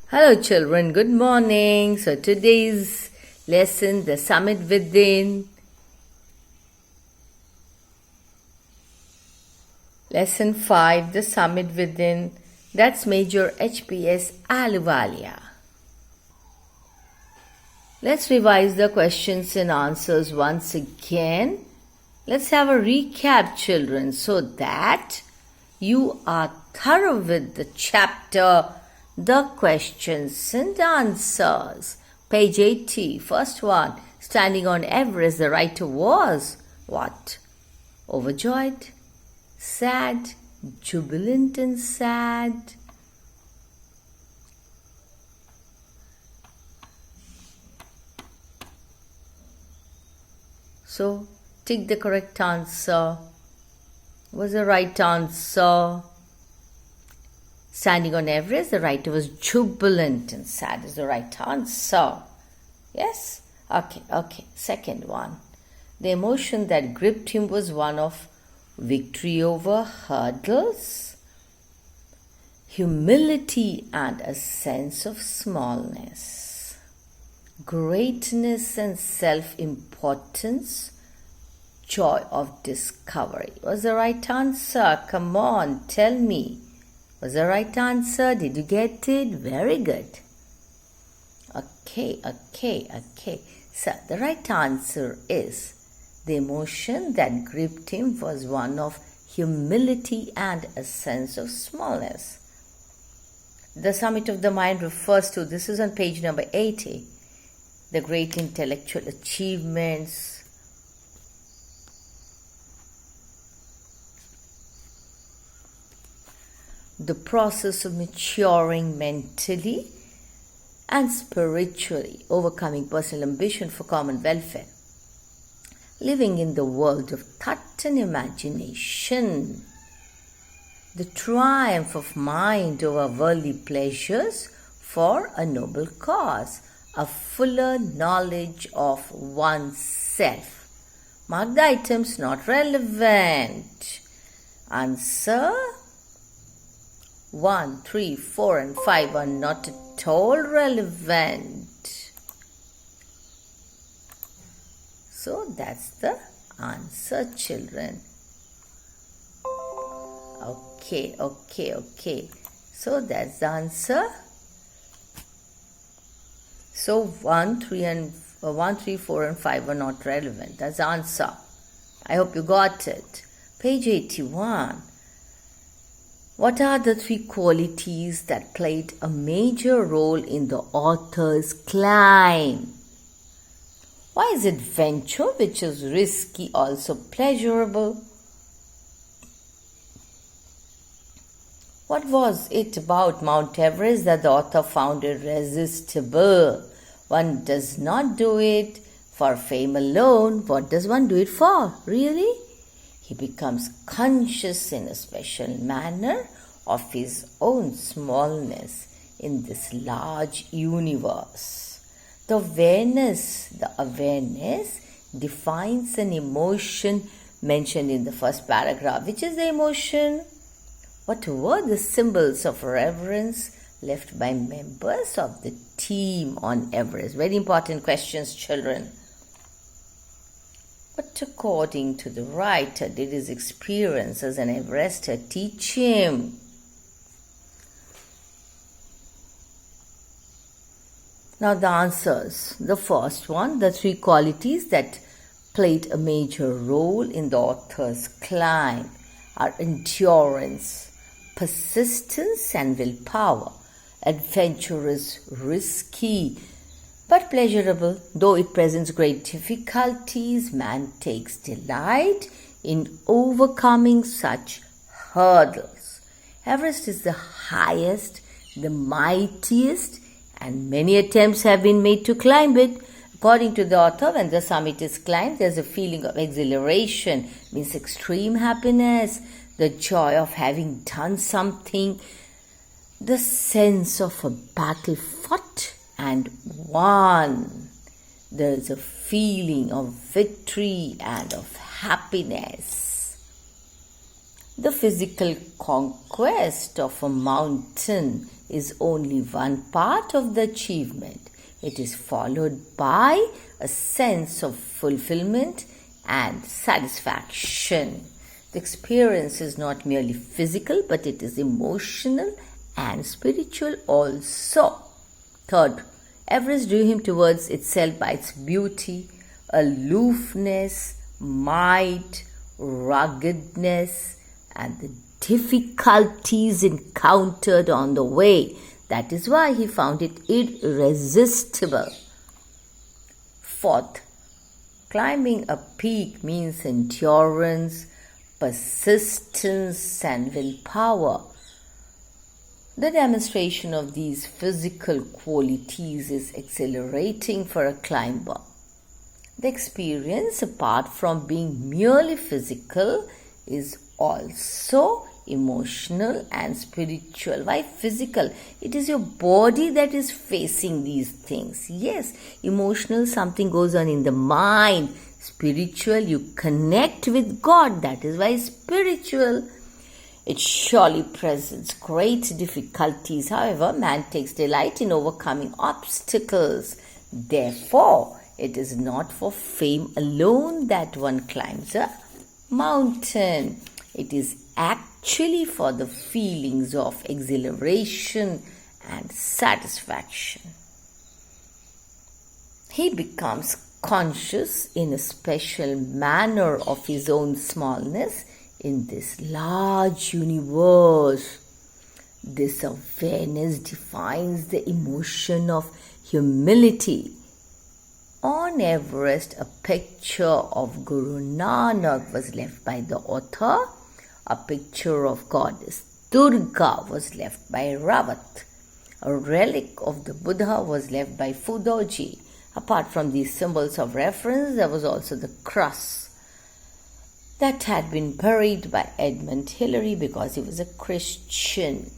Hello children, good morning. So today's lesson, the summit within. Lesson 5, the summit within. That's Major HPS Ahluwalia. Let's revise the questions and answers once again. Let's have a recap, children, so that you are thorough with the chapter, the questions and answers. Page 80, first one. Standing on Everest, the writer was what? Overjoyed, sad, jubilant and sad. So, take the correct answer. What's the right answer? Standing on Everest, the writer was jubilant and sad is the right answer. Yes? Okay. Second one. The emotion that gripped him was one of victory over hurdles, humility and a sense of smallness, greatness and self-importance, joy of discovery. Was the right answer? Come on, tell me. Was the right answer? Did you get it? Very good. Okay. So, the right answer is the emotion that gripped him was one of humility and a sense of smallness. The summit of the mind refers to, this is on page number 80, the great intellectual achievements, the process of maturing mentally and spiritually, overcoming personal ambition for common welfare, living in the world of thought and imagination, the triumph of mind over worldly pleasures for a noble cause, a fuller knowledge of oneself. Mark the items not relevant. Answer 1, 3, 4 and 5 are not at all relevant. So that's the answer, children. Okay. So that's the answer. So 1, 3, 4 and 5 are not relevant. That's the answer. I hope you got it. Page 81. What are the 3 qualities that played a major role in the author's climb? Why is adventure, which is risky, also pleasurable? What was it about Mount Everest that the author found irresistible? One does not do it for fame alone. What does one do it for? Really? He becomes conscious in a special manner of his own smallness in this large universe. The awareness defines an emotion mentioned in the first paragraph. Which is the emotion? What were the symbols of reverence left by members of the team on Everest? Very important questions, children. What, according to the writer, did his experience as an Everester teach him? Now the answers. The first one, the 3 qualities that played a major role in the author's climb are endurance, persistence and willpower. Adventure is risky but pleasurable. Though it presents great difficulties, man takes delight in overcoming such hurdles. Everest is the highest, the mightiest, and many attempts have been made to climb it. According to the author, when the summit is climbed, there's a feeling of exhilaration, means extreme happiness, the joy of having done something, the sense of a battle fought and won. There is a feeling of victory and of happiness. The physical conquest of a mountain is only one part of the achievement. It is followed by a sense of fulfillment and satisfaction. The experience is not merely physical, but it is emotional and spiritual also. Third, Everest drew him towards itself by its beauty, aloofness, might, ruggedness, and the difficulties encountered on the way. That is why he found it irresistible. Fourth, climbing a peak means endurance, persistence, and willpower. The demonstration of these physical qualities is exhilarating for a climber. The experience, apart from being merely physical, is also emotional and spiritual. Why physical? It is your body that is facing these things. Yes, emotional, something goes on in the mind. Spiritual, you connect with God. That is why spiritual. It surely presents great difficulties. However, man takes delight in overcoming obstacles. Therefore, it is not for fame alone that one climbs a mountain. It is actually for the feelings of exhilaration and satisfaction. He becomes conscious in a special manner of his own smallness in this large universe. This awareness defines the emotion of humility. On Everest, a picture of Guru Nanak was left by the author. A picture of goddess Durga was left by Rawat. A relic of the Buddha was left by Fudoji. Apart from these symbols of reference, there was also the cross that had been buried by Edmund Hillary because he was a Christian.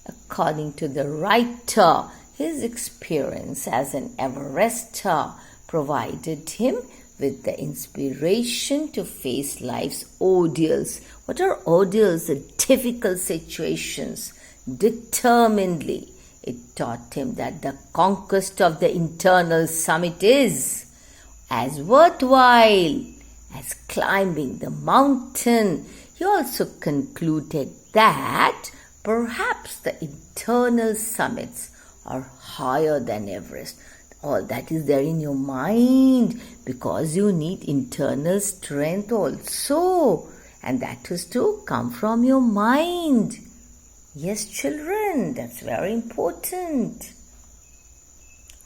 According to the writer, his experience as an Everester provided him with the inspiration to face life's ordeals. What are ordeals? The difficult situations. Determinedly, it taught him that the conquest of the internal summit is as worthwhile as climbing the mountain. He also concluded that perhaps the internal summits are higher than Everest. All that is there in your mind, because you need internal strength also, and that is to come from your mind. Yes, children, that's very important.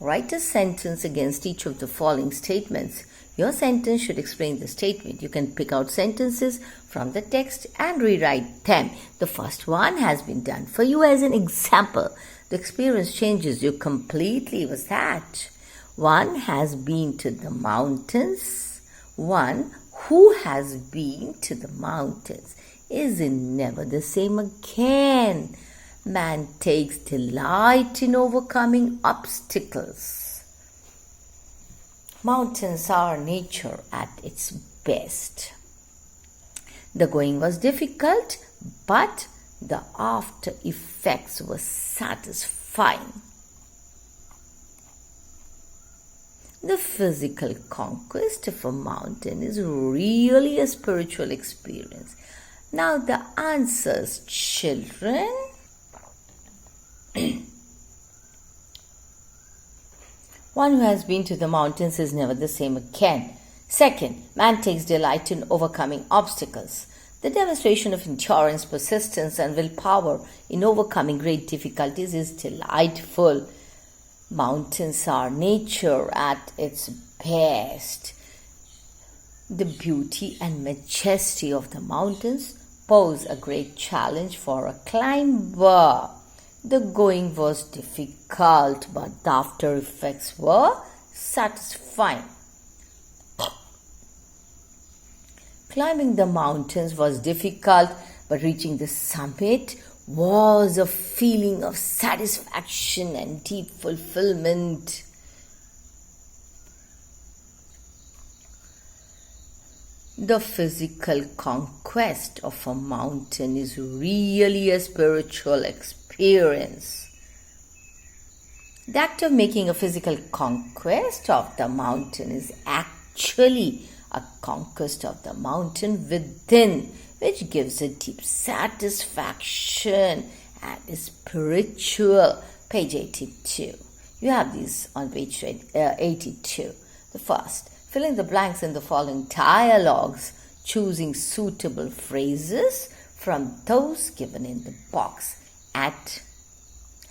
Write a sentence against each of the following statements. Your sentence should explain the statement. You can pick out sentences from the text and rewrite them. The first one has been done for you as an example. The experience changes you completely. Was that? One has been to the mountains. One who has been to the mountains is never the same again. Man takes delight in overcoming obstacles. Mountains are nature at its best. The going was difficult, but the after effects were satisfying. The physical conquest of a mountain is really a spiritual experience. Now the answers, children. One who has been to the mountains is never the same again. Second, man takes delight in overcoming obstacles. The demonstration of endurance, persistence, and willpower in overcoming great difficulties is delightful. Mountains are nature at its best. The beauty and majesty of the mountains pose a great challenge for a climber. The going was difficult, but the after effects were satisfying. Climbing the mountains was difficult, but reaching the summit was a feeling of satisfaction and deep fulfillment. The physical conquest of a mountain is really a spiritual experience. The act of making a physical conquest of the mountain is actually a conquest of the mountain within, which gives a deep satisfaction and is spiritual. Page 82. You have these on page 82. The first, fill in the blanks in the following dialogues, choosing suitable phrases from those given in the box. At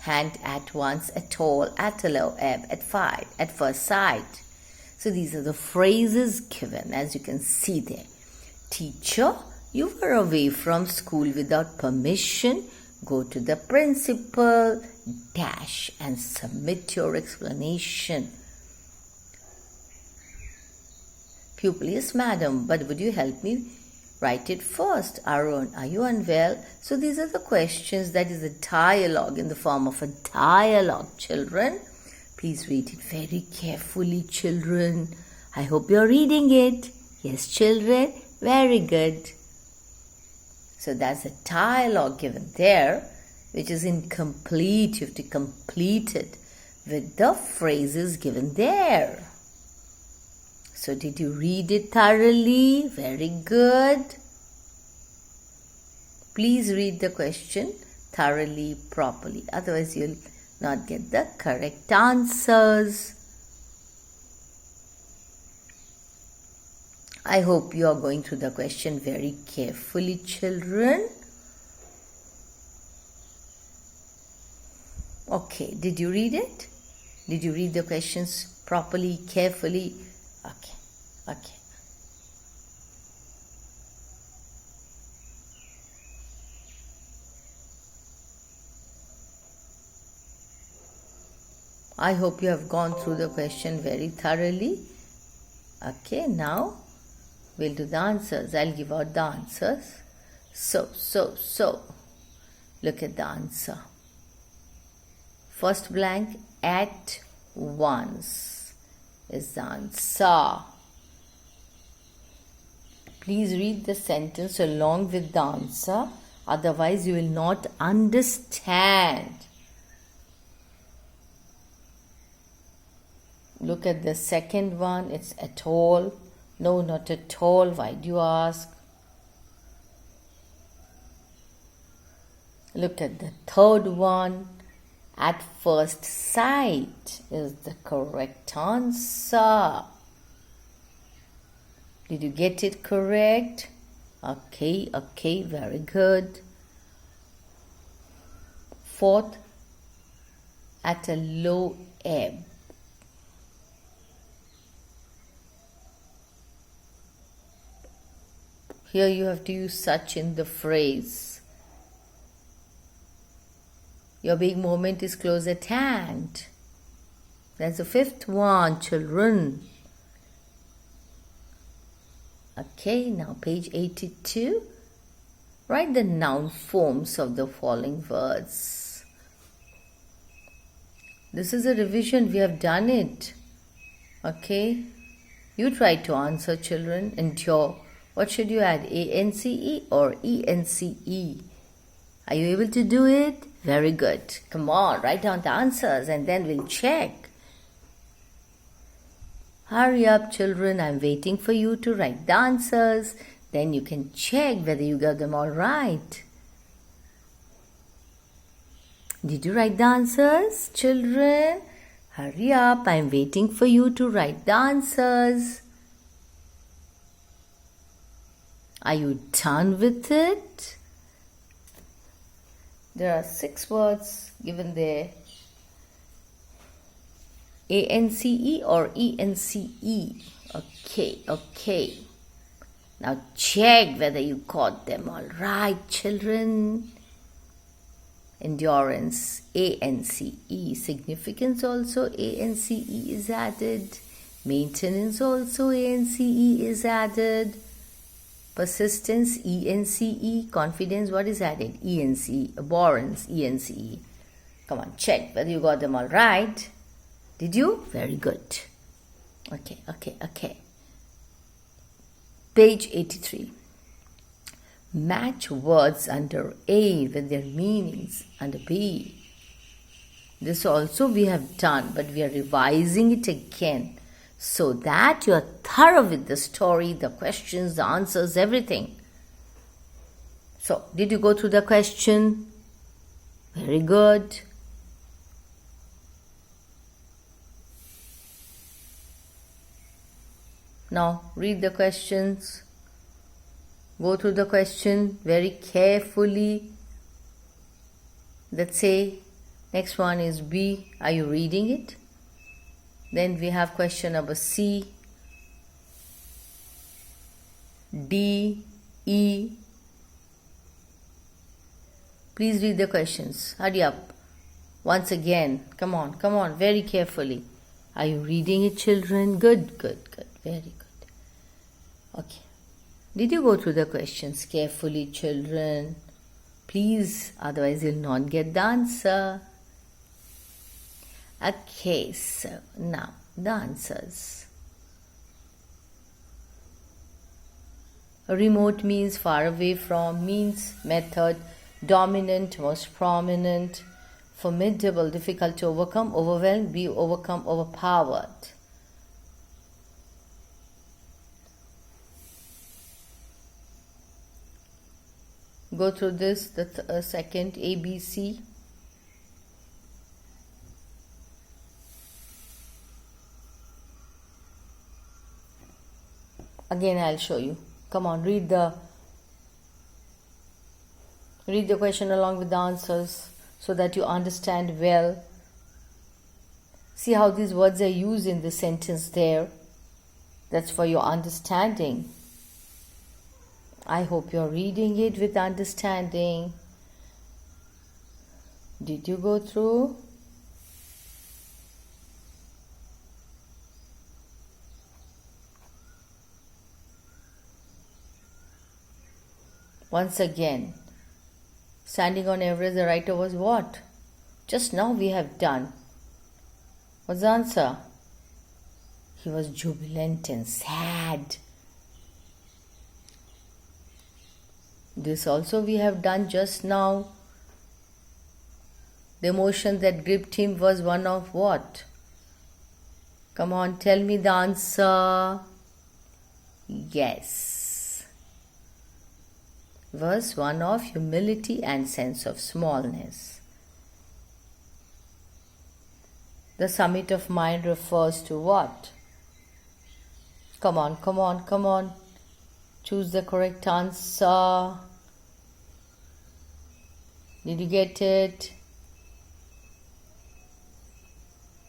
hand, at once, at all, at a low ebb, at fight, at first sight. So these are the phrases given, as you can see there. Teacher, you were away from school without permission. Go to the principal, dash, and submit your explanation. Pupil, yes, madam, but would you help me write it first? Arun, are you unwell? So these are the questions, that is a dialogue in the form of a dialogue, children. Please read it very carefully, children. I hope you're reading it. Yes, children, very good. So that's a dialogue given there, which is incomplete. You have to complete it with the phrases given there. So did you read it thoroughly? Very good. Please read the question thoroughly, properly. Otherwise, you'll not get the correct answers. I hope you are going through the question very carefully, children. Okay, did you read it? Did you read the questions properly, carefully? Okay. I hope you have gone through the question very thoroughly. Okay, now we'll do the answers. I'll give out the answers. So. Look at the answer. First blank, at once is the answer. Please read the sentence along with the answer. Otherwise, you will not understand. Look at the second one. It's at all. No, not at all. Why do you ask? Look at the third one. At first sight is the correct answer. Did you get it correct? Okay, very good. Fourth, at a low ebb. Here you have to use such in the phrase. Your big moment is close at hand. That's the fifth one, children. Okay, now page 82. Write the noun forms of the following words. This is a revision. We have done it. Okay. You try to answer, children. Endure. What should you add? A-N-C-E or E-N-C-E? Are you able to do it? Very good. Come on, write down the answers and then we'll check. Hurry up, children. I'm waiting for you to write the answers. Then you can check whether you got them all right. Did you write the answers, children? Hurry up. I'm waiting for you to write the answers. Are you done with it? There are 6 words given there. A-N-C-E or E-N-C-E. Okay. Now check whether you got them all right, children. Endurance, A-N-C-E. Significance also, A-N-C-E is added. Maintenance also, A-N-C-E is added. Persistence, E-N-C-E. Confidence, what is added? E-N-C-E. Abhorrence, E-N-C-E. Come on, check whether you got them all right. Did you? Very good. Okay. Page 83. Match words under A with their meanings under B. This also we have done, but we are revising it again so that you are thorough with the story, the questions, the answers, everything. So, did you go through the question? Very good. Now, read the questions. Go through the question very carefully. Let's say, next one is B. Are you reading it? Then we have question number C, D, E. Please read the questions. Hurry up. Once again. Come on, very carefully. Are you reading it, children? Good. Very good. Okay. Did you go through the questions carefully, children? Please, otherwise you'll not get the answer. Okay, so now the answers. Remote means far away from, means method, dominant, most prominent, formidable, difficult to overcome, overwhelmed, be overcome, overpowered. Go through this, the second ABC. Again, I'll show you. Come on, read the question along with the answers so that you understand well. See how these words are used in the sentence there. That's for your understanding. I hope you're reading it with understanding. Did you go through? Once again, standing on Everest, the writer was what? Just now we have done. What's the answer? He was jubilant and sad. This also we have done just now. The emotion that gripped him was one of what? Come on, tell me the answer. Yes. Was one of humility and sense of smallness. The summit of mind refers to what? Come on. Choose the correct answer. Did you get it?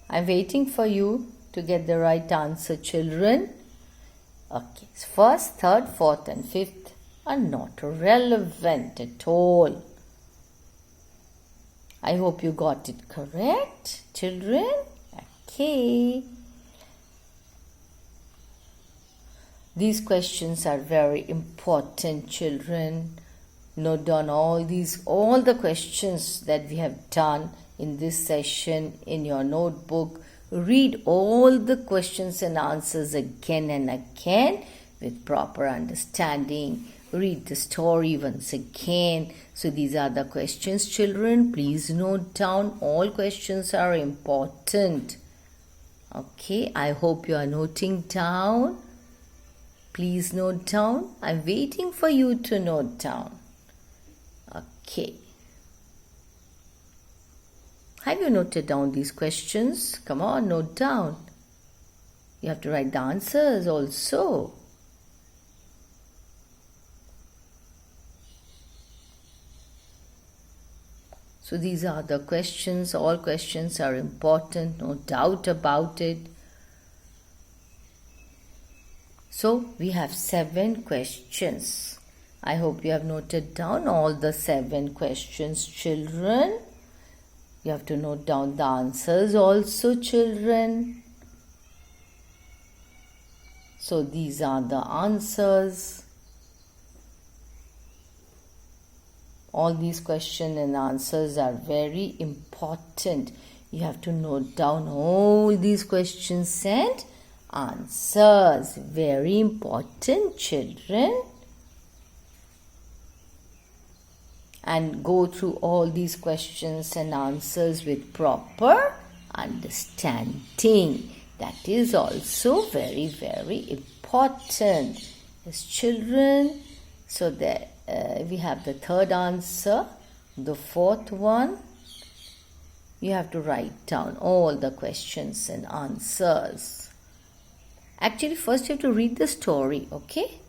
I'm waiting for you to get the right answer, children. Okay, first, third, fourth and fifth are not relevant at all. I hope you got it correct, children. Okay. These questions are very important, children. Note down all the questions that we have done in this session in your notebook. Read all the questions and answers again and again with proper understanding. Read the story once again. So these are the questions, children. Please note down. All questions are important. Okay, I hope you are noting down. Please note down. I'm waiting for you to note down. Okay. Have you noted down these questions? Come on, note down. You have to write the answers also. So these are the questions. All questions are important, no doubt about it. So we have 7 questions. I hope you have noted down all the 7 questions, children. You have to note down the answers also, children. So these are the answers. All these questions and answers are very important. You have to note down all these questions and answers. Very important, children. And go through all these questions and answers with proper understanding. That is also very, very important. As children, so that we have the third answer, the fourth one. You have to write down all the questions and answers. Actually, first you have to read the story, okay?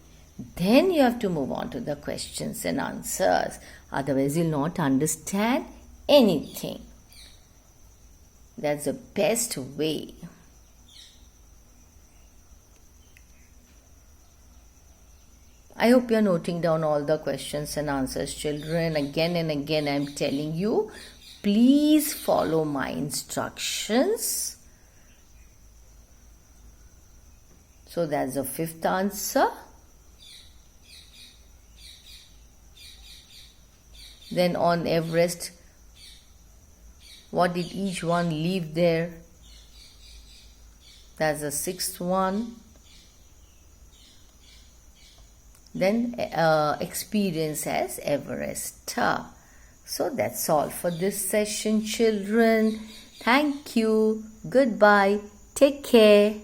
Then you have to move on to the questions and answers. Otherwise, you'll not understand anything. That's the best way. I hope you're noting down all the questions and answers, children. Again and again, I'm telling you, please follow my instructions. So that's the fifth answer. Then on Everest, what did each one leave there? That's the sixth one. Then experience as Everest. So that's all for this session, children. Thank you. Goodbye. Take care.